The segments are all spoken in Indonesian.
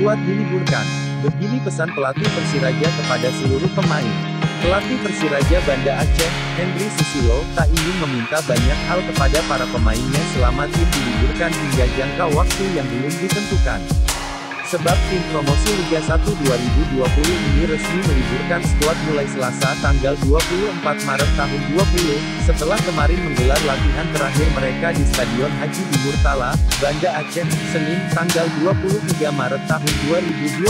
Skuad diliburkan. Begini pesan pelatih Persiraja kepada seluruh pemain. Pelatih Persiraja Banda Aceh, Henry Susilo, tak ingin meminta banyak hal kepada para pemainnya selama tim diliburkan hingga jangka waktu yang belum ditentukan. Sebab tim promosi Liga 1 2020 ini resmi meliburkan skuad mulai Selasa tanggal 24 Maret tahun 20, setelah kemarin menggelar latihan terakhir mereka di Stadion Haji di Murtala, Banda Aceh, Senin, tanggal 23 Maret tahun 2020.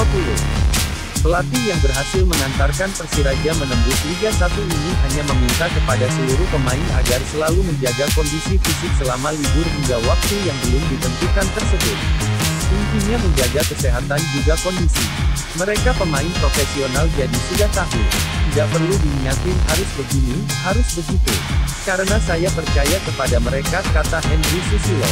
Pelatih yang berhasil mengantarkan Persiraja menembus Liga 1 ini hanya meminta kepada seluruh pemain agar selalu menjaga kondisi fisik selama libur hingga waktu yang belum ditentukan tersebut. Intinya menjaga kesehatan juga kondisi. Mereka pemain profesional jadi sudah tahu. Tidak perlu diingatin harus begini, harus begitu. Karena saya percaya kepada mereka, kata Henry Susilo.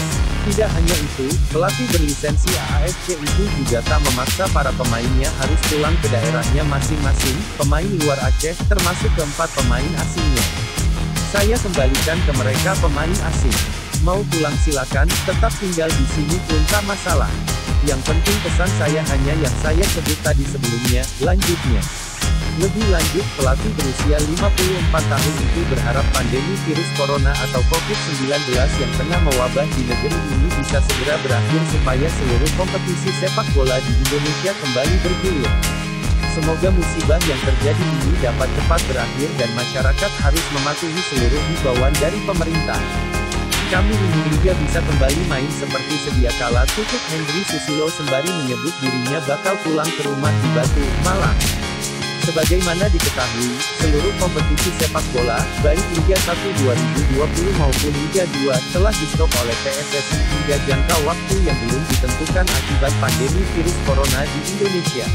Tidak hanya itu, pelatih berlisensi AAFC itu juga tak memaksa para pemainnya harus pulang ke daerahnya masing-masing, pemain luar Aceh, termasuk keempat pemain asingnya. Saya kembalikan ke mereka pemain asing. Mau pulang silakan, tetap tinggal di sini pun tak masalah. Yang penting pesan saya hanya yang saya sebut tadi sebelumnya, lanjutnya. Lebih lanjut, pelatih berusia 54 tahun itu berharap pandemi virus corona atau COVID-19 yang tengah mewabah di negeri ini bisa segera berakhir supaya seluruh kompetisi sepak bola di Indonesia kembali bergulir. Semoga musibah yang terjadi ini dapat cepat berakhir dan masyarakat harus mematuhi seluruh himbauan dari pemerintah. Kami ingin Liga bisa kembali main seperti sedia kala, tutup Henry Susilo sembari menyebut dirinya bakal pulang ke rumah di Batu, Malang. Sebagaimana diketahui, seluruh kompetisi sepak bola, baik Liga 1 2020 maupun Liga 2, telah di-stop oleh PSSI hingga jangka waktu yang belum ditentukan akibat pandemi virus corona di Indonesia.